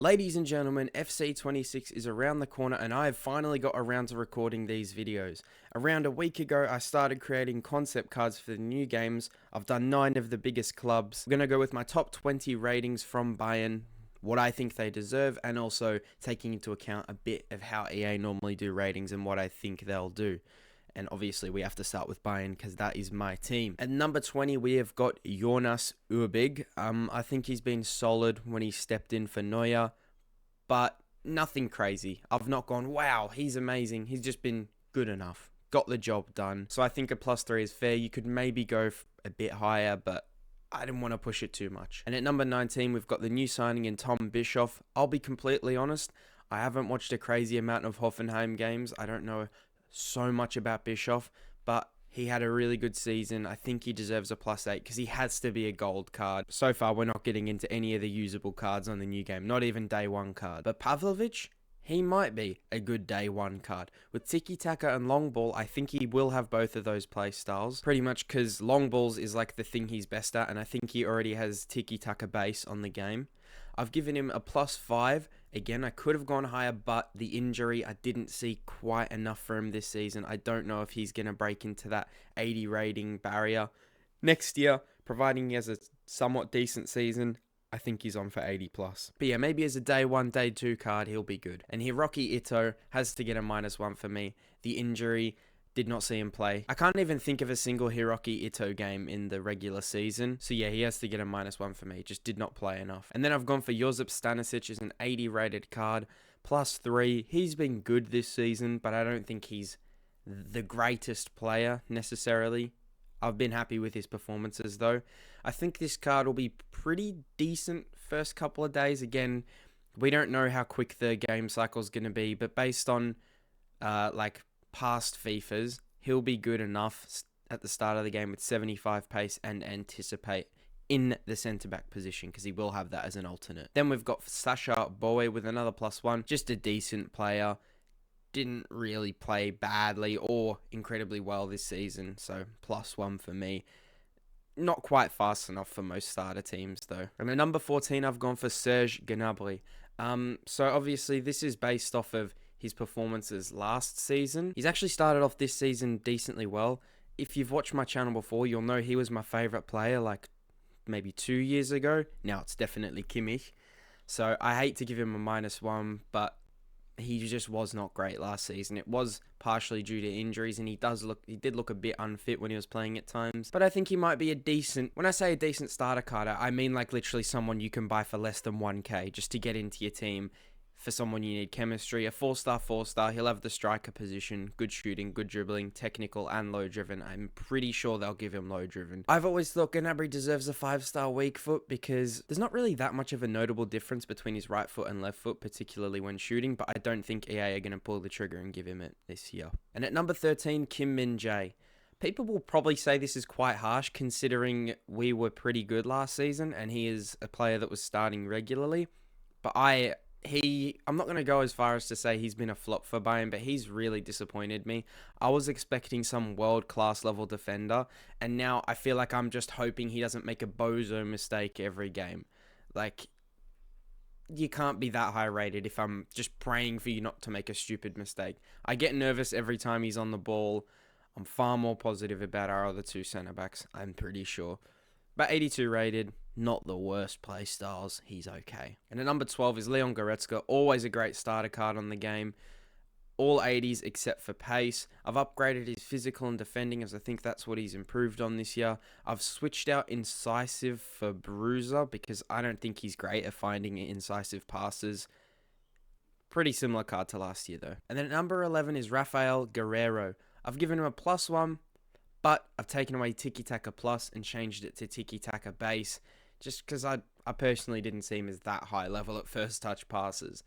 Ladies and gentlemen, FC26 is around the corner and I have finally got around to recording these videos. Around a week ago, I started creating concept cards for the new games. I've done 9 of the biggest clubs. I'm going to go with my top 20 ratings from Bayern, what I think they deserve, and also taking into account a bit of how EA normally do ratings and what I think they'll do. And obviously we have to start with Bayern because that is my team. At number 20, we have got Jonas Urbig. I think he's been solid when he stepped in for Neuer, but nothing crazy. I've not gone, wow, he's amazing. He's just been good enough. Got the job done. So I think a +3 is fair. You could maybe go a bit higher, but I didn't want to push it too much. And at number 19, we've got the new signing in Tom Bischoff. I'll be completely honest, I haven't watched a crazy amount of Hoffenheim games. I don't know so much about Bischoff, but he had a really good season. I think he deserves a +8 because he has to be a gold card. So far, we're not getting into any of the usable cards on the new game, not even day 1 card. But Pavlovic, he might be a good day 1 card. With tiki-taka and long ball, I think he will have both of those play styles. Pretty much because long balls is like the thing he's best at, and I think he already has tiki-taka base on the game. I've given him a +5. Again, I could have gone higher, but the injury, I didn't see quite enough for him this season. I don't know if he's going to break into that 80 rating barrier. Next year, providing he has a somewhat decent season, I think he's on for 80+. But yeah, maybe as a day 1, day 2 card, he'll be good. And Hiroki Ito has to get a -1 for me. The injury, did not see him play. I can't even think of a single Hiroki Ito game in the regular season. So yeah, he has to get a -1 for me. Just did not play enough. And then I've gone for Josip Stanisic as an 80 rated card. +3. He's been good this season, but I don't think he's the greatest player necessarily. I've been happy with his performances though. I think this card will be pretty decent first couple of days. Again, we don't know how quick the game cycle is going to be, but based on past FIFAs, he'll be good enough at the start of the game with 75 pace and anticipate in the centre-back position because he will have that as an alternate. Then we've got Sasha Bowe with another +1, just a decent player. Didn't really play badly or incredibly well this season, so +1 for me. Not quite fast enough for most starter teams though. And at number 14, I've gone for Serge Gnabry. So obviously this is based off of his performances last season. He's actually started off this season decently well. If you've watched my channel before, you'll know he was my favourite player like maybe 2 years ago. Now it's definitely Kimmich. So I hate to give him a -1, but he just was not great last season. It was partially due to injuries, and he did look a bit unfit when he was playing at times. But I think he might be a decent, when I say a decent starter card, I mean like literally someone you can buy for less than 1k just to get into your team. For someone you need chemistry, a 4-star, he'll have the striker position, good shooting, good dribbling, technical and low driven. I'm pretty sure they'll give him low driven. I've always thought Gnabry deserves a 5-star weak foot because there's not really that much of a notable difference between his right foot and left foot, particularly when shooting, but I don't think EA are going to pull the trigger and give him it this year. And at number 13, Kim Min-jae. People will probably say this is quite harsh considering we were pretty good last season and he is a player that was starting regularly, but I'm not going to go as far as to say he's been a flop for Bayern, but he's really disappointed me. I was expecting some world-class level defender, and now I feel like I'm just hoping he doesn't make a bozo mistake every game. Like, you can't be that high rated if I'm just praying for you not to make a stupid mistake. I get nervous every time he's on the ball. I'm far more positive about our other 2 centre-backs, I'm pretty sure. But 82 rated, not the worst play styles, he's okay. And at number 12 is Leon Goretzka, always a great starter card on the game. All 80s except for pace. I've upgraded his physical and defending as I think that's what he's improved on this year. I've switched out incisive for Bruiser because I don't think he's great at finding incisive passes. Pretty similar card to last year though. And then at number 11 is Rafael Guerreiro. I've given him a +1. But I've taken away Tiki-Taka Plus and changed it to Tiki-Taka Base just because I personally didn't see him as that high level at first touch passes.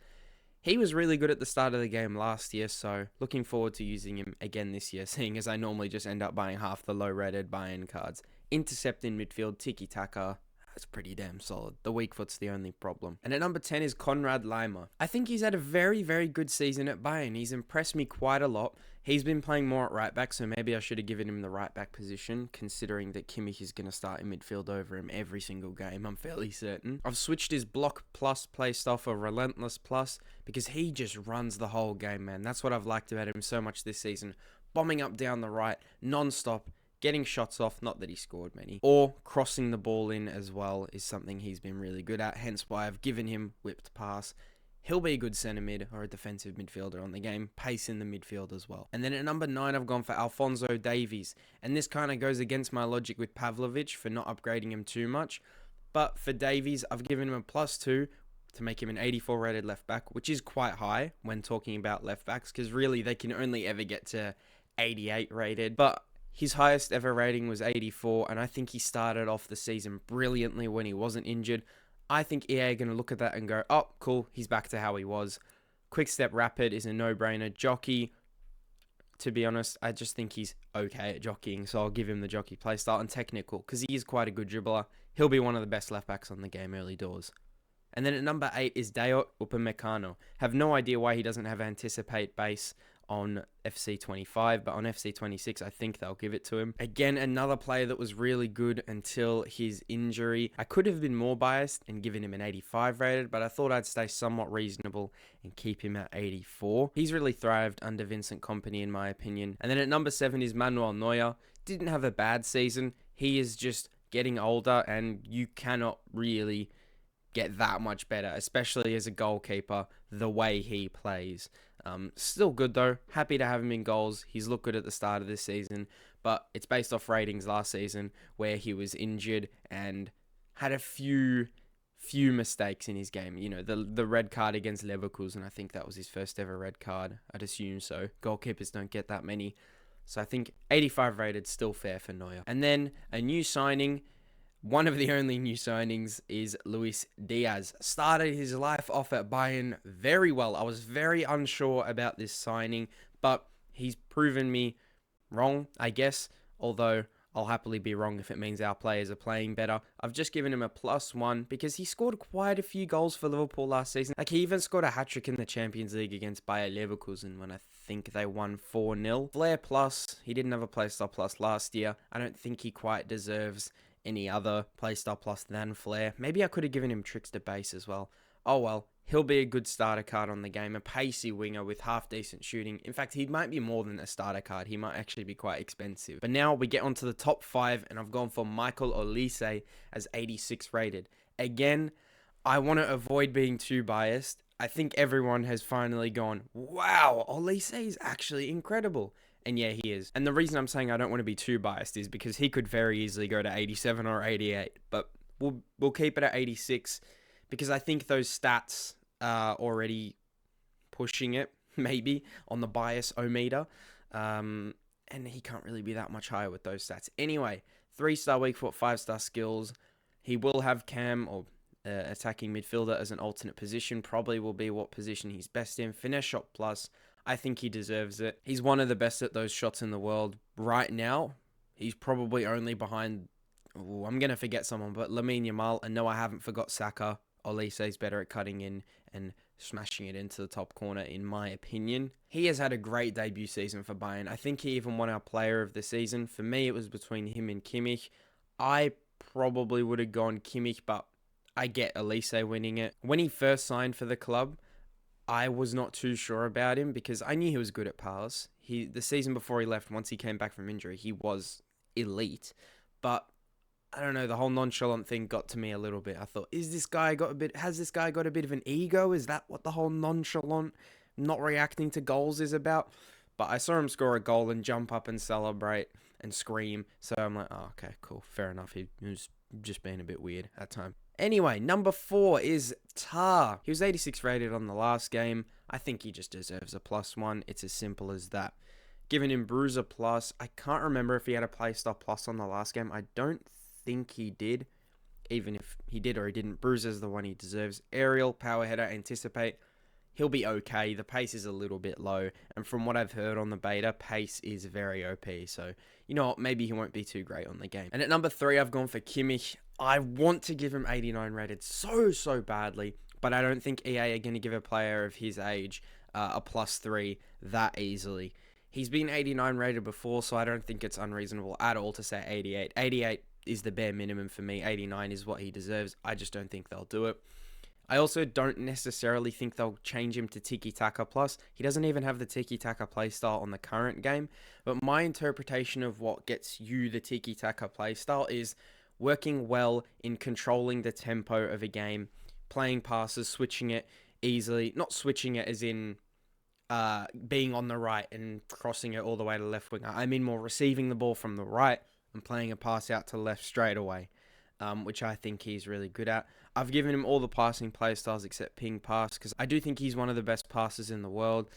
He was really good at the start of the game last year, so looking forward to using him again this year, seeing as I normally just end up buying half the low-rated Bayern cards. Intercept in midfield, Tiki-Taka, That's pretty damn solid. The weak foot's the only problem. And at number 10 is Konrad Laimer. I think he's had a very, very good season at Bayern. He's impressed me quite a lot. He's been playing more at right back, so maybe I should have given him the right back position, considering that Kimmich is going to start in midfield over him every single game, I'm fairly certain. I've switched his block plus play style for relentless plus, because he just runs the whole game, man. That's what I've liked about him so much this season. Bombing up down the right, non-stop, getting shots off, not that he scored many, or crossing the ball in as well is something he's been really good at, hence why I've given him whipped pass. He'll be a good centre mid or a defensive midfielder on the game, pace in the midfield as well. And then at number 9, I've gone for Alphonso Davies, and this kind of goes against my logic with Pavlovic for not upgrading him too much, but for Davies, I've given him a +2 to make him an 84 rated left back, which is quite high when talking about left backs, because really they can only ever get to 88 rated, but his highest ever rating was 84, and I think he started off the season brilliantly when he wasn't injured. I think EA are going to look at that and go, oh, cool, he's back to how he was. Quick Step Rapid is a no-brainer. Jockey, to be honest, I just think he's okay at jockeying, so I'll give him the jockey playstyle. And technical, because he is quite a good dribbler. He'll be one of the best left-backs on the game early doors. And then at number 8 is Dayot Upamecano. Have no idea why he doesn't have Anticipate base on FC25, but on FC26 I think they'll give it to him. Again, another player that was really good until his injury. I could have been more biased and given him an 85 rated, but I thought I'd stay somewhat reasonable and keep him at 84. He's really thrived under Vincent Kompany in my opinion. And then at number 7 is Manuel Neuer. Didn't have a bad season. He is just getting older, and you cannot really get that much better, especially as a goalkeeper, the way he plays. Still good though. Happy to have him in goals. He's looked good at the start of this season, but it's based off ratings last season where he was injured and had a few mistakes in his game. You know, the red card against Leverkusen, I think that was his first ever red card. I'd assume so. Goalkeepers don't get that many. So I think 85 rated, still fair for Neuer. And then a new signing. One of the only new signings is Luis Diaz. Started his life off at Bayern very well. I was very unsure about this signing, but he's proven me wrong, I guess. Although I'll happily be wrong if it means our players are playing better. I've just given him a +1 because he scored quite a few goals for Liverpool last season. Like, he even scored a hat-trick in the Champions League against Bayer Leverkusen when I think they won 4-0. Flair plus, he didn't have a playstyle plus last year. I don't think he quite deserves any other playstyle plus than Flair. Maybe I could have given him Trickster base as well. Oh well, he'll be a good starter card on the game. A pacey winger with half decent shooting. In fact, he might be more than a starter card. He might actually be quite expensive. But now we get onto the top 5, and I've gone for Michael Olise as 86 rated. Again, I want to avoid being too biased. I think everyone has finally gone, wow, Olise is actually incredible. And yeah, he is. And the reason I'm saying I don't want to be too biased is because he could very easily go to 87 or 88. But we'll keep it at 86 because I think those stats are already pushing it, maybe, on the bias-o-meter. And he can't really be that much higher with those stats. Anyway, 3-star weak foot, 5-star skills. He will have Cam or attacking midfielder as an alternate position. Probably will be what position he's best in. Finesse shot plus. I think he deserves it. He's one of the best at those shots in the world. Right now, he's probably only behind, I'm going to forget someone, but Lamine Yamal. And no, I haven't forgot Saka. Olise's better at cutting in and smashing it into the top corner, in my opinion. He has had a great debut season for Bayern. I think he even won our player of the season. For me, it was between him and Kimmich. I probably would have gone Kimmich, but I get Olise winning it. When he first signed for the club, I was not too sure about him because I knew he was good at pass. The season before he left, once he came back from injury, he was elite. But I don't know, the whole nonchalant thing got to me a little bit. I thought, has this guy got a bit of an ego? Is that what the whole nonchalant, not reacting to goals is about? But I saw him score a goal and jump up and celebrate and scream. So I'm like, oh, okay, cool, fair enough. He was just being a bit weird at times. Anyway, number 4 is Tar. He was 86 rated on the last game. I think he just deserves a +1. It's as simple as that. Giving him Bruiser plus. I can't remember if he had a playstyle plus on the last game. I don't think he did. Even if he did or he didn't, Bruiser's the one he deserves. Aerial, power header, anticipate. He'll be okay. The pace is a little bit low. And from what I've heard on the beta, pace is very OP. So, you know what? Maybe he won't be too great on the game. And at number 3, I've gone for Kimmich. I want to give him 89 rated so badly, but I don't think EA are going to give a player of his age a +3 that easily. He's been 89 rated before, so I don't think it's unreasonable at all to say 88. 88 is the bare minimum for me. 89 is what he deserves. I just don't think they'll do it. I also don't necessarily think they'll change him to Tiki Taka Plus. He doesn't even have the Tiki Taka playstyle on the current game. But my interpretation of what gets you the Tiki Taka playstyle is working well in controlling the tempo of a game, playing passes, switching it easily. Not switching it as in being on the right and crossing it all the way to the left winger. I mean more receiving the ball from the right and playing a pass out to left straight away, which I think he's really good at. I've given him all the passing play styles except ping pass because I do think he's one of the best passers in the world,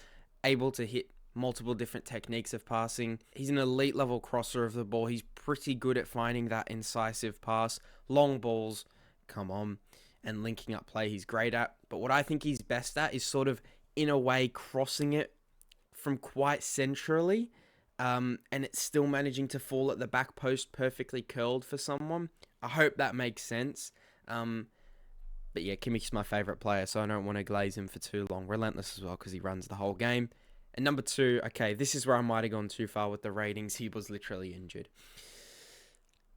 able to hit multiple different techniques of passing. He's an elite level crosser of the ball. He's pretty good at finding that incisive pass. Long balls, come on, and linking up play he's great at. But what I think he's best at is sort of, in a way, crossing it from quite centrally, and it's still managing to fall at the back post perfectly curled for someone. I hope that makes sense. But yeah, Kimmich's my favourite player, so I don't want to glaze him for too long. Relentless as well, because he runs the whole game. And number 2, okay, this is where I might have gone too far with the ratings. He was literally injured.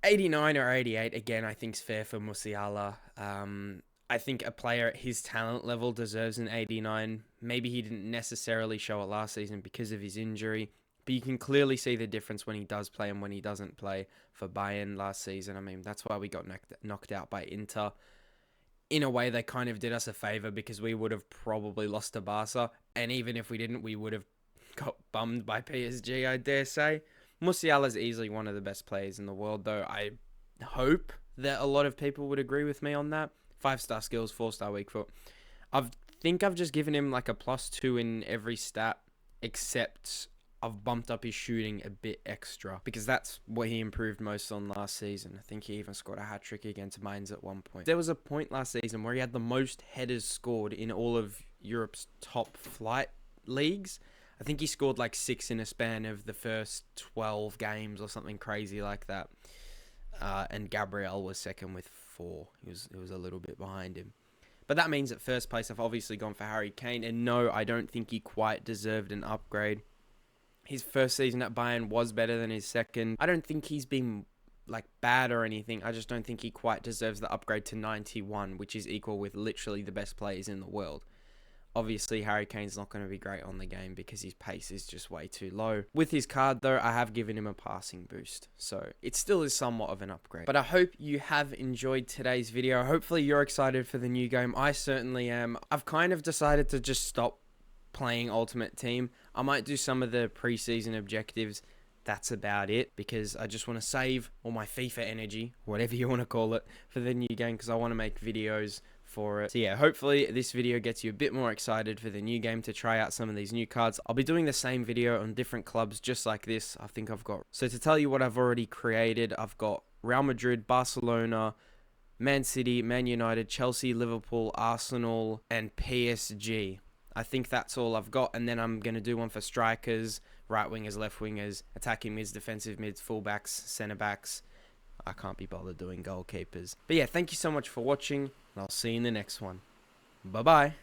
89 or 88, again, I think is fair for Musiala. I think a player at his talent level deserves an 89. Maybe he didn't necessarily show it last season because of his injury, but you can clearly see the difference when he does play and when he doesn't play for Bayern last season. I mean, that's why we got knocked out by Inter. In a way, they kind of did us a favour because we would have probably lost to Barca. And even if we didn't, we would have got bummed by PSG, I dare say. Musiala is easily one of the best players in the world, though. I hope that a lot of people would agree with me on that. 5-star skills, 4-star weak foot. I think I've just given him like a +2 in every stat, except I've bumped up his shooting a bit extra because that's what he improved most on last season. I think he even scored a hat-trick against Mainz at one point. There was a point last season where he had the most headers scored in all of Europe's top flight leagues. I think he scored like 6 in a span of the first 12 games or something crazy like that. And Gabriel was second with 4. It was a little bit behind him. But that means at first place, I've obviously gone for Harry Kane. And no, I don't think he quite deserved an upgrade. His first season at Bayern was better than his second. I don't think he's been like bad or anything. I just don't think he quite deserves the upgrade to 91, which is equal with literally the best players in the world. Obviously, Harry Kane's not going to be great on the game because his pace is just way too low. With his card, though, I have given him a passing boost. So it still is somewhat of an upgrade. But I hope you have enjoyed today's video. Hopefully, you're excited for the new game. I certainly am. I've kind of decided to just stop playing Ultimate Team. I might do some of the preseason objectives. That's about it, because I just want to save all my FIFA energy, whatever you want to call it, for the new game, because I want to make videos for it. So yeah, hopefully this video gets you a bit more excited for the new game to try out some of these new cards. I'll be doing the same video on different clubs just like this. I think I've got... So to tell you what I've already created, I've got Real Madrid, Barcelona, Man City, Man United, Chelsea, Liverpool, Arsenal, and PSG. I think that's all I've got, and then I'm going to do one for strikers, right wingers, left wingers, attacking mids, defensive mids, fullbacks, centre backs. I can't be bothered doing goalkeepers. But yeah, thank you so much for watching, and I'll see you in the next one. Bye-bye.